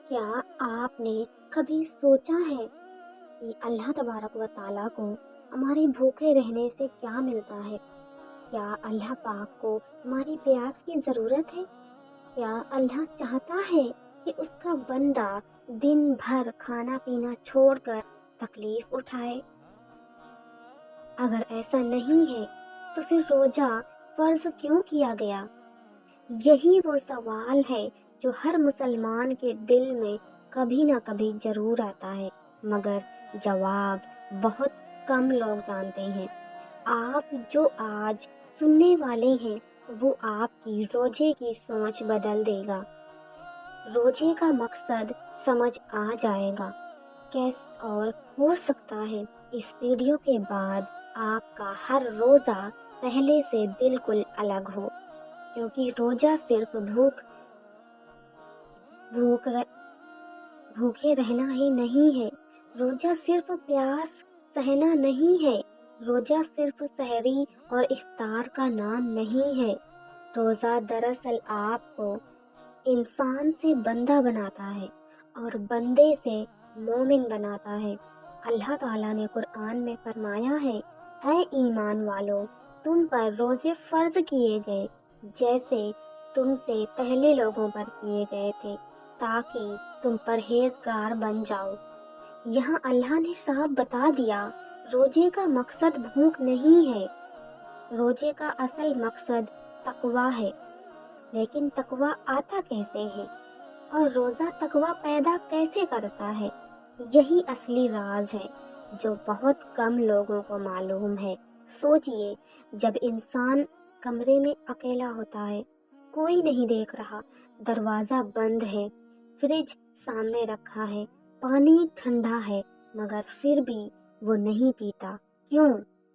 کیا آپ نے کبھی سوچا ہے کہ اللہ تبارک و تعالیٰ کو ہمارے بھوکے رہنے سے کیا ملتا ہے؟ کیا اللہ پاک کو ہماری پیاس کی ضرورت ہے؟ کیا اللہ چاہتا ہے کہ اس کا بندہ دن بھر کھانا پینا چھوڑ کر تکلیف اٹھائے؟ اگر ایسا نہیں ہے تو پھر روزہ فرض کیوں کیا گیا؟ یہی وہ سوال ہے جو ہر مسلمان کے دل میں کبھی نہ کبھی ضرور آتا ہے، مگر جواب بہت کم لوگ جانتے ہیں۔ آپ جو آج سننے والے ہیں وہ آپ کی روزے کی سوچ بدل دے گا۔ روزے کا مقصد سمجھ آ جائے گا اور ہو سکتا ہے اس ویڈیو کے بعد آپ کا ہر روزہ پہلے سے بالکل الگ ہو، کیونکہ روزہ صرف بھوکے رہنا ہی نہیں ہے، روزہ صرف پیاس سہنا نہیں ہے، روزہ صرف سحری اور افطار کا نام نہیں ہے۔ روزہ دراصل آپ کو انسان سے بندہ بناتا ہے اور بندے سے مومن بناتا ہے۔ اللہ تعالیٰ نے قرآن میں فرمایا ہے، اے ایمان والو، تم پر روزے فرض کیے گئے جیسے تم سے پہلے لوگوں پر کیے گئے تھے، تاکہ تم پرہیزگار بن جاؤ۔ یہاں اللہ نے صاف بتا دیا، روزے کا مقصد بھوک نہیں ہے، روزے کا اصل مقصد تقویٰ ہے۔ لیکن تقویٰ آتا کیسے ہے اور روزہ تقویٰ پیدا کیسے کرتا ہے؟ یہی اصلی راز ہے جو بہت کم لوگوں کو معلوم ہے۔ سوچئے، جب انسان کمرے میں اکیلا ہوتا ہے، کوئی نہیں دیکھ رہا، دروازہ بند ہے، فریج سامنے رکھا ہے، پانی ٹھنڈا ہے، مگر پھر بھی وہ نہیں پیتا۔ کیوں؟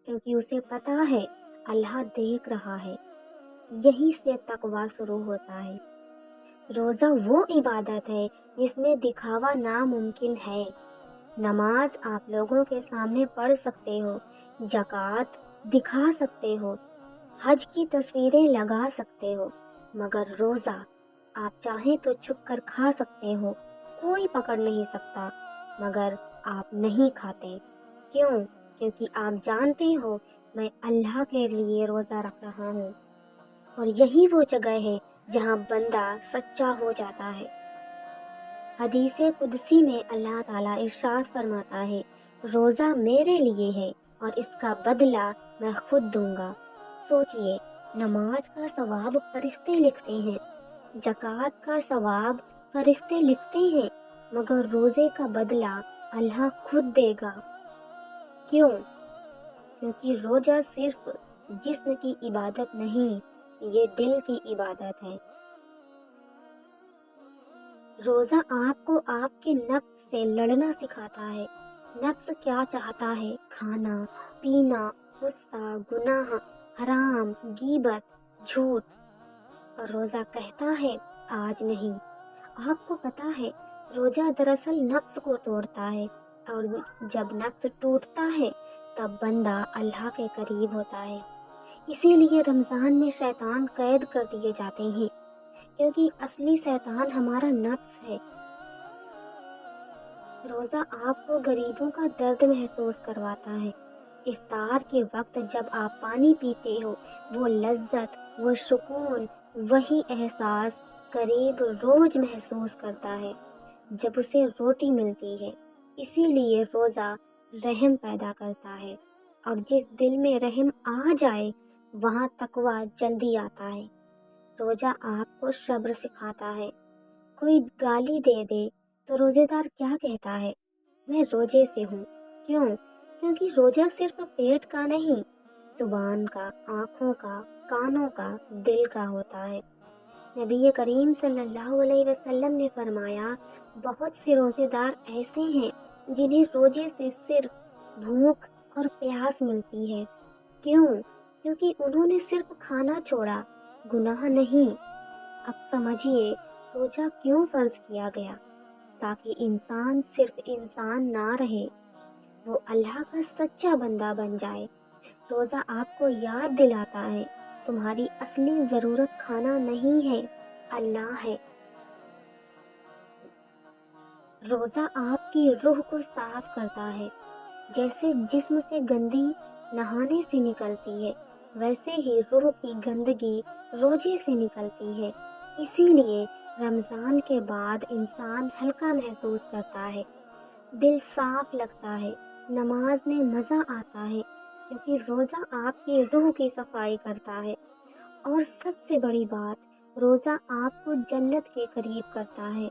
کیونکہ اسے پتا ہے اللہ دیکھ رہا ہے۔ یہی سے تقویٰ شروع ہوتا ہے۔ روزہ وہ عبادت ہے جس میں دکھاوا ناممکن ہے۔ نماز آپ لوگوں کے سامنے پڑھ سکتے ہو، زکوٰۃ دکھا سکتے ہو، حج کی تصویریں لگا سکتے ہو، مگر روزہ آپ چاہیں تو چھپ کر کھا سکتے ہو، کوئی پکڑ نہیں سکتا، مگر آپ نہیں کھاتے۔ کیوں؟ کیونکہ آپ جانتے ہو میں اللہ کے لیے روزہ رکھ رہا ہوں، اور یہی وہ جگہ ہے جہاں بندہ سچا ہو جاتا ہے۔ حدیث قدسی میں اللہ تعالیٰ ارشاد فرماتا ہے، روزہ میرے لیے ہے اور اس کا بدلہ میں خود دوں گا۔ سوچئے، نماز کا ثواب فرشتے لکھتے ہیں، زکوٰۃ کا ثواب فرشتے لکھتے ہیں، مگر روزے کا بدلہ اللہ خود دے گا۔ کیوں؟ کیونکہ روزہ صرف جسم کی عبادت نہیں، یہ دل کی عبادت ہے۔ روزہ آپ کو آپ کے نفس سے لڑنا سکھاتا ہے۔ نفس کیا چاہتا ہے؟ کھانا، پینا، غصہ، گناہ، حرام، غیبت، جھوٹ، اور روزہ کہتا ہے آج نہیں۔ آپ کو پتا ہے روزہ دراصل نفس کو توڑتا ہے، اور جب نفس ٹوٹتا ہے تب بندہ اللہ کے قریب ہوتا ہے۔ اسی لیے رمضان میں شیطان قید کر دیے جاتے ہیں، کیونکہ اصلی شیطان ہمارا نفس ہے۔ روزہ آپ کو غریبوں کا درد محسوس کرواتا ہے۔ افطار کے وقت جب آپ پانی پیتے ہو، وہ لذت، وہ سکون، وہی احساس غریب روز محسوس کرتا ہے جب اسے روٹی ملتی ہے۔ اسی لیے روزہ رحم پیدا کرتا ہے، اور جس دل میں رحم آ جائے وہاں تقویٰ جلدی آتا ہے۔ روزہ آپ کو صبر سکھاتا ہے۔ کوئی گالی دے دے تو روزے دار کیا کہتا ہے؟ میں روزے سے ہوں۔ کیوں؟ کیونکہ روزہ صرف پیٹ کا نہیں، زبان کا، آنکھوں کا، کانوں کا، دل کا ہوتا ہے۔ نبی کریم صلی اللہ علیہ وسلم نے فرمایا، بہت سے روزے دار ایسے ہیں جنہیں روزے سے صرف بھوک اور پیاس ملتی ہے۔ کیوں؟ کیونکہ انہوں نے صرف کھانا چھوڑا، گناہ نہیں۔ اب سمجھیے روزہ کیوں فرض کیا گیا؟ تاکہ انسان صرف انسان نہ رہے، وہ اللہ کا سچا بندہ بن جائے۔ روزہ آپ کو یاد دلاتا ہے تمہاری اصلی ضرورت کھانا نہیں ہے، اللہ ہے۔ روزہ آپ کی روح کو صاف کرتا ہے، جیسے جسم سے گندی نہانے سے نکلتی ہے ویسے ہی روح کی گندگی روزے سے نکلتی ہے۔ اسی لیے رمضان کے بعد انسان ہلکا محسوس کرتا ہے، دل صاف لگتا ہے، نماز میں مزہ آتا ہے، کیونکہ روزہ آپ کی روح کی صفائی کرتا ہے۔ اور سب سے بڑی بات، روزہ آپ کو جنت کے قریب کرتا ہے۔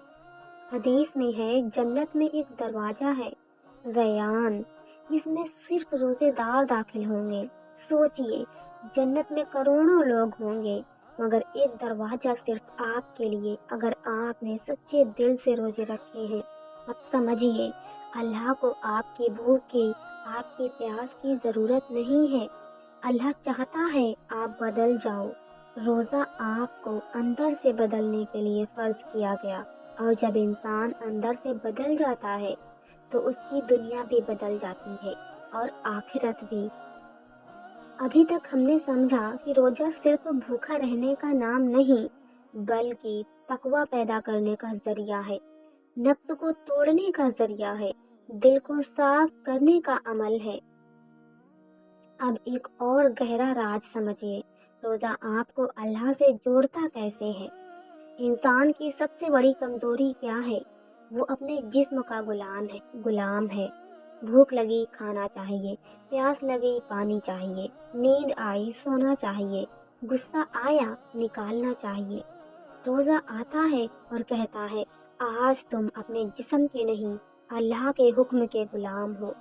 حدیث میں ہے، جنت میں ایک دروازہ ہے، ریان، جس میں صرف روزے دار داخل ہوں گے۔ سوچئے، جنت میں کروڑوں لوگ ہوں گے، مگر ایک دروازہ صرف آپ کے لیے، اگر آپ نے سچے دل سے روزے رکھے ہیں۔ اب سمجھیے، اللہ کو آپ کی بھوک کی، آپ کی پیاس کی ضرورت نہیں ہے، اللہ چاہتا ہے آپ بدل جاؤ۔ روزہ آپ کو اندر سے بدلنے کے لیے فرض کیا گیا، اور جب انسان اندر سے بدل جاتا ہے تو اس کی دنیا بھی بدل جاتی ہے اور آخرت بھی۔ ابھی تک ہم نے سمجھا کہ روزہ صرف بھوکا رہنے کا نام نہیں، بلکہ تقوی پیدا کرنے کا ذریعہ ہے، نفس کو توڑنے کا ذریعہ ہے، دل کو صاف کرنے کا عمل ہے۔ اب ایک اور گہرا راز سمجھیے، روزہ آپ کو اللہ سے جوڑتا کیسے ہے؟ انسان کی سب سے بڑی کمزوری کیا ہے؟ وہ اپنے جسم کا غلام ہے۔ بھوک لگی کھانا چاہیے، پیاس لگی پانی چاہیے، نیند آئی سونا چاہیے، غصہ آیا نکالنا چاہیے۔ روزہ آتا ہے اور کہتا ہے، آج تم اپنے جسم کے نہیں، اللہ کے حکم کے غلام ہو۔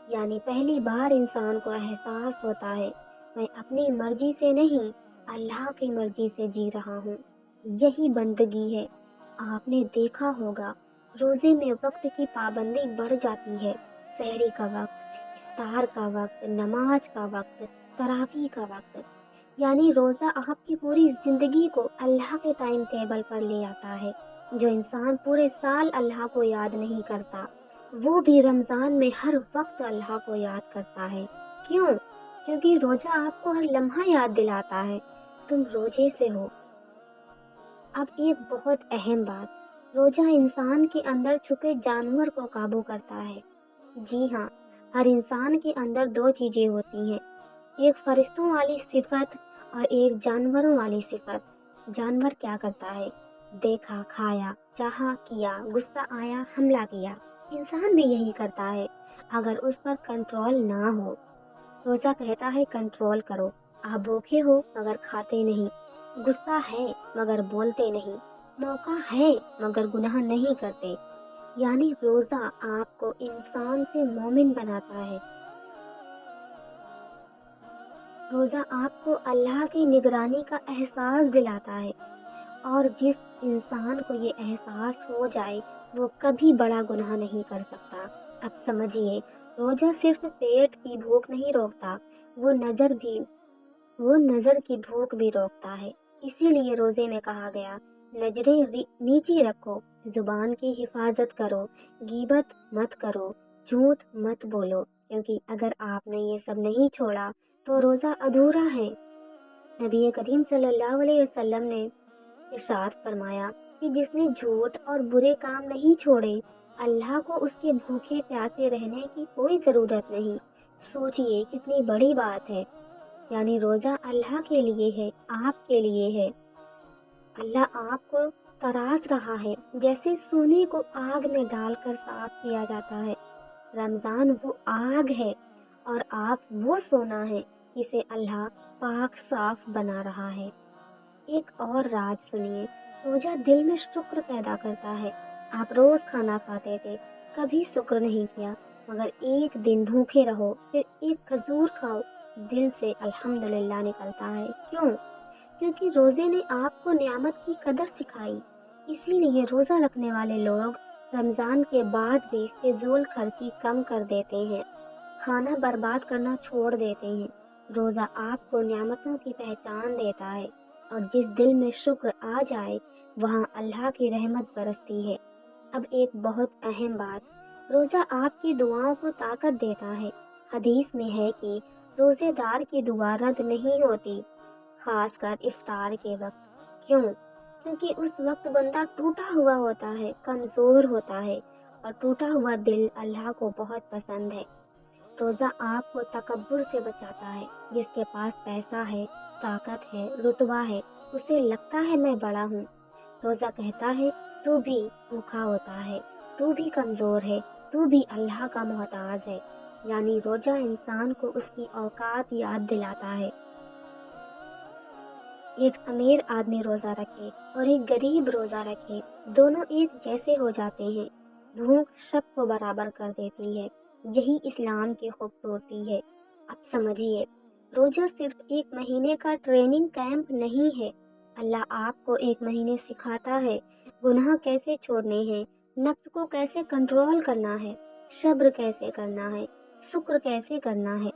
یعنی پہلی بار انسان کو احساس ہوتا ہے، میں اپنی مرضی سے نہیں، اللہ کی مرضی سے جی رہا ہوں۔ یہی بندگی ہے۔ آپ نے دیکھا ہوگا، روزے میں وقت کی پابندی بڑھ جاتی ہے، سحری کا وقت، افطار کا وقت، نماز کا وقت، تراویح کا وقت۔ یعنی روزہ آپ کی پوری زندگی کو اللہ کے ٹائم ٹیبل پر لے آتا ہے۔ جو انسان پورے سال اللہ کو یاد نہیں کرتا، وہ بھی رمضان میں ہر وقت اللہ کو یاد کرتا ہے۔ کیوں؟ کیونکہ روزہ آپ کو ہر لمحہ یاد دلاتا ہے، تم روزے سے ہو۔ اب ایک بہت اہم بات، روزہ انسان کے اندر چھپے جانور کو قابو کرتا ہے۔ جی ہاں، ہر انسان کے اندر دو چیزیں ہوتی ہیں، ایک فرشتوں والی صفت اور ایک جانوروں والی صفت۔ جانور کیا کرتا ہے؟ دیکھا کھایا، چاہا کیا، غصہ آیا حملہ کیا۔ انسان بھی یہی کرتا ہے اگر اس پر کنٹرول نہ ہو۔ روزہ کہتا ہے کنٹرول کرو، آپ بھوکے ہو مگر کھاتے نہیں، غصہ ہے مگر بولتے نہیں، موقع ہے مگر گناہ نہیں کرتے۔ یعنی روزہ آپ کو انسان سے مومن بناتا ہے۔ روزہ آپ کو اللہ کی نگرانی کا احساس دلاتا ہے، اور جس انسان کو یہ احساس ہو جائے وہ کبھی بڑا گناہ نہیں کر سکتا۔ اب سمجھیے، روزہ صرف پیٹ کی بھوک نہیں روکتا، وہ نظر کی بھوک بھی روکتا ہے۔ اسی لیے روزے میں کہا گیا، نظریں نیچی رکھو، زبان کی حفاظت کرو، غیبت مت کرو، جھوٹ مت بولو، کیونکہ اگر آپ نے یہ سب نہیں چھوڑا تو روزہ ادھورا ہے۔ نبی کریم صلی اللہ علیہ وسلم نے ارشاد فرمایا کہ جس نے جھوٹ اور برے کام نہیں چھوڑے، اللہ کو اس کے بھوکے پیاسے رہنے کی کوئی ضرورت نہیں۔ سوچئے کتنی بڑی بات ہے۔ یعنی روزہ اللہ کے لیے ہے، آپ کے لیے ہے۔ اللہ آپ کو تراش رہا ہے، جیسے سونے کو آگ میں ڈال کر صاف کیا جاتا ہے۔ رمضان وہ آگ ہے اور آپ وہ سونا ہے جسے اللہ پاک صاف بنا رہا ہے۔ ایک اور راز سنیے، روزہ دل میں شکر پیدا کرتا ہے۔ آپ روز کھانا کھاتے تھے، کبھی شکر نہیں کیا، مگر ایک دن بھوکے رہو، پھر ایک کھجور کھاؤ، دل سے الحمدللہ نکلتا ہے۔ کیوں؟ کیونکہ روزے نے آپ کو نعمت کی قدر سکھائی۔ اسی لیے روزہ رکھنے والے لوگ رمضان کے بعد بھی فضول خرچی کم کر دیتے ہیں، کھانا برباد کرنا چھوڑ دیتے ہیں۔ روزہ آپ کو نعمتوں کی پہچان دیتا ہے، اور جس دل میں شکر آ جائے وہاں اللہ کی رحمت برستی ہے۔ اب ایک بہت اہم بات، روزہ آپ کی دعاؤں کو طاقت دیتا ہے۔ حدیث میں ہے کہ روزے دار کی دعا رد نہیں ہوتی، خاص کر افطار کے وقت۔ کیوں؟ کیونکہ اس وقت بندہ ٹوٹا ہوا ہوتا ہے، کمزور ہوتا ہے، اور ٹوٹا ہوا دل اللہ کو بہت پسند ہے۔ روزہ آپ کو تکبر سے بچاتا ہے۔ جس کے پاس پیسہ ہے، طاقت ہے، رتبہ ہے، اسے لگتا ہے میں بڑا ہوں۔ روزہ کہتا ہے تو بھی بھوکا ہوتا ہے، تو بھی کمزور ہے، تو بھی اللہ کا محتاج ہے۔ یعنی روزہ انسان کو اس کی اوقات یاد دلاتا ہے۔ ایک امیر آدمی روزہ رکھے اور ایک غریب روزہ رکھے، دونوں ایک جیسے ہو جاتے ہیں۔ بھوک سب کو برابر کر دیتی ہے۔ یہی اسلام کی خوبصورتی ہے۔ اب سمجھیے، روزہ صرف ایک مہینے کا ٹریننگ کیمپ نہیں ہے۔ اللہ آپ کو ایک مہینے سکھاتا ہے گناہ کیسے چھوڑنے ہیں، نفس کو کیسے کنٹرول کرنا ہے، صبر کیسے کرنا ہے، شکر کیسے کرنا ہے،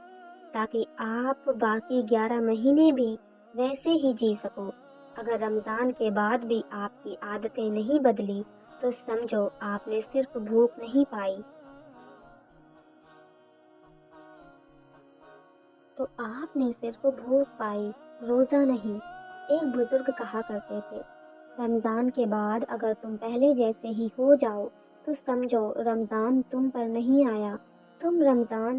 تاکہ آپ باقی 11 مہینے بھی ویسے ہی جی سکو۔ اگر رمضان کے بعد بھی آپ کی عادتیں نہیں بدلی تو سمجھو آپ نے صرف بھوک نہیں پائی، روزہ نہیں۔ ایک بزرگ کہا کرتے تھے، رمضان کے بعد اگر تم پہلے جیسے ہی ہو جاؤ تو سمجھو رمضان تم پر نہیں آیا، تم رمضان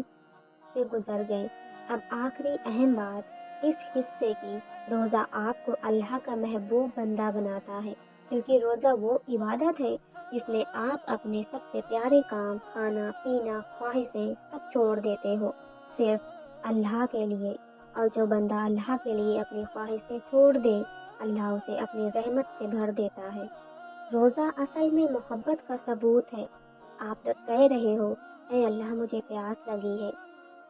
سے گزر گئے۔ اب آخری اہم بات اس حصے کی، روزہ آپ کو اللہ کا محبوب بندہ بناتا ہے، کیونکہ روزہ وہ عبادت ہے جس میں آپ اپنے سب سے پیارے کام، کھانا پینا، خواہشیں سب چھوڑ دیتے ہو صرف اللہ کے لیے۔ اور جو بندہ اللہ کے لیے اپنی خواہشیں چھوڑ دے، اللہ اسے اپنی رحمت سے بھر دیتا ہے۔ روزہ اصل میں محبت کا ثبوت ہے۔ آپ کہہ رہے ہو، اے اللہ مجھے پیاس لگی ہے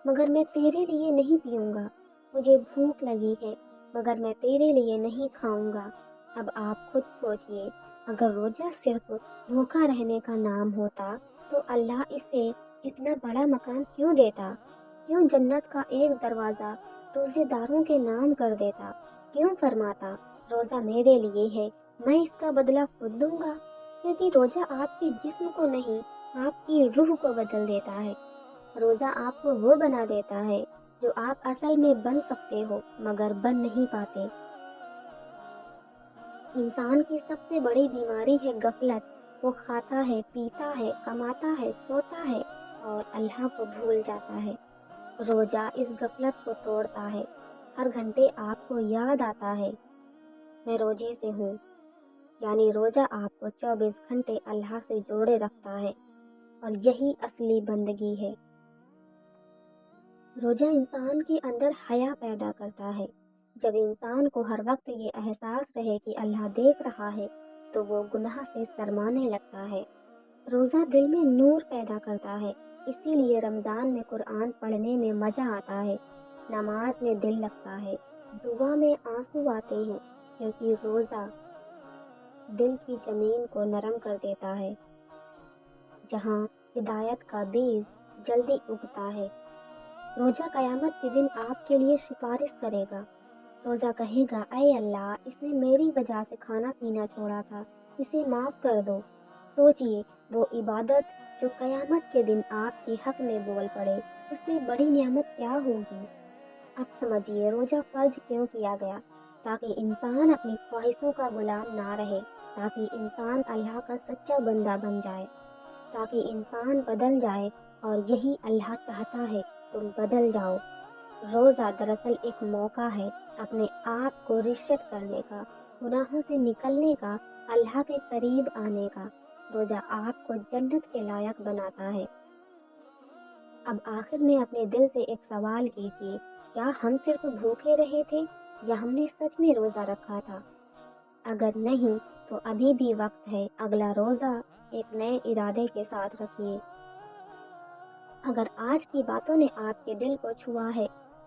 مگر میں تیرے لیے نہیں پیوں گا، مجھے بھوک لگی ہے مگر میں تیرے لیے نہیں کھاؤں گا۔ اب آپ خود سوچئے، اگر روزہ صرف بھوکا رہنے کا نام ہوتا تو اللہ اسے اتنا بڑا مقام کیوں دیتا؟ کیوں جنت کا ایک دروازہ روزے داروں کے نام کر دیتا؟ کیوں فرماتا روزہ میرے لیے ہے، میں اس کا بدلہ خود دوں گا؟ کیونکہ روزہ آپ کے جسم کو نہیں، آپ کی روح کو بدل دیتا ہے۔ روزہ آپ کو وہ بنا دیتا ہے جو آپ اصل میں بن سکتے ہو مگر بن نہیں پاتے۔ انسان کی سب سے بڑی بیماری ہے غفلت۔ وہ کھاتا ہے، پیتا ہے، کماتا ہے، سوتا ہے اور اللہ کو بھول جاتا ہے۔ روزہ اس غفلت کو توڑتا ہے۔ ہر گھنٹے آپ کو یاد آتا ہے میں روزے سے ہوں، یعنی روزہ آپ کو 24 گھنٹے اللہ سے جوڑے رکھتا ہے، اور یہی اصلی بندگی ہے۔ روزہ انسان کے اندر حیا پیدا کرتا ہے۔ جب انسان کو ہر وقت یہ احساس رہے کہ اللہ دیکھ رہا ہے تو وہ گناہ سے شرمانے لگتا ہے۔ روزہ دل میں نور پیدا کرتا ہے، اسی لیے رمضان میں قرآن پڑھنے میں مزہ آتا ہے، نماز میں دل لگتا ہے، دعا میں آنسو آتے ہیں، کیونکہ روزہ دل کی زمین کو نرم کر دیتا ہے، جہاں ہدایت کا بیج جلدی اگتا ہے۔ روزہ قیامت کے دن آپ کے لیے سفارش کرے گا۔ روزہ کہے گا، اے اللہ، اس نے میری وجہ سے کھانا پینا چھوڑا تھا، اسے معاف کر دو۔ سوچئے، وہ عبادت جو قیامت کے دن آپ کے حق میں بول پڑے، اس سے بڑی نعمت کیا ہوگی؟ اب سمجھیے روزہ فرض کیوں کیا گیا، تاکہ انسان اپنی خواہشوں کا غلام نہ رہے، تاکہ انسان اللہ کا سچا بندہ بن جائے، تاکہ انسان بدل جائے، اور یہی اللہ چاہتا ہے تم بدل جاؤ۔ روزہ دراصل ایک موقع ہے اپنے آپ کو ریسیٹ کرنے کا، گناہوں سے نکلنے کا، اللہ کے قریب آنے کا۔ روزہ آپ کو جنت کے لائق بناتا ہے۔ اب آخر میں اپنے دل سے ایک سوال کیجئے، کیا ہم صرف بھوکے رہے تھے یا ہم نے سچ میں روزہ رکھا تھا؟ اگر نہیں تو ابھی بھی وقت ہے، اگلا روزہ ایک نئے ارادے کے ساتھ رکھیے۔ اگر آج کی باتوں نے آپ کے دل کو چھوا ہے،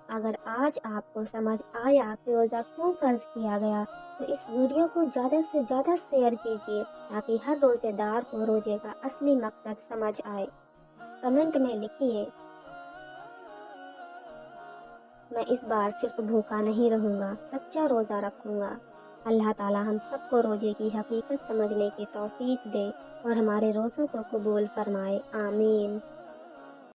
اگر آج آپ کو سمجھ آیا کہ روزہ کیوں فرض کیا گیا، تو اس ویڈیو کو زیادہ سے زیادہ شیئر کیجیے تاکہ ہر روزے دار کو روزے کا اصلی مقصد سمجھ آئے۔ کمنٹ میں لکھیے، میں اس بار صرف بھوکا نہیں رہوں گا، سچا روزہ رکھوں گا۔ اللہ تعالی ہم سب کو روزے کی حقیقت سمجھنے کی توفیق دے اور ہمارے روزوں کو قبول فرمائے، آمین۔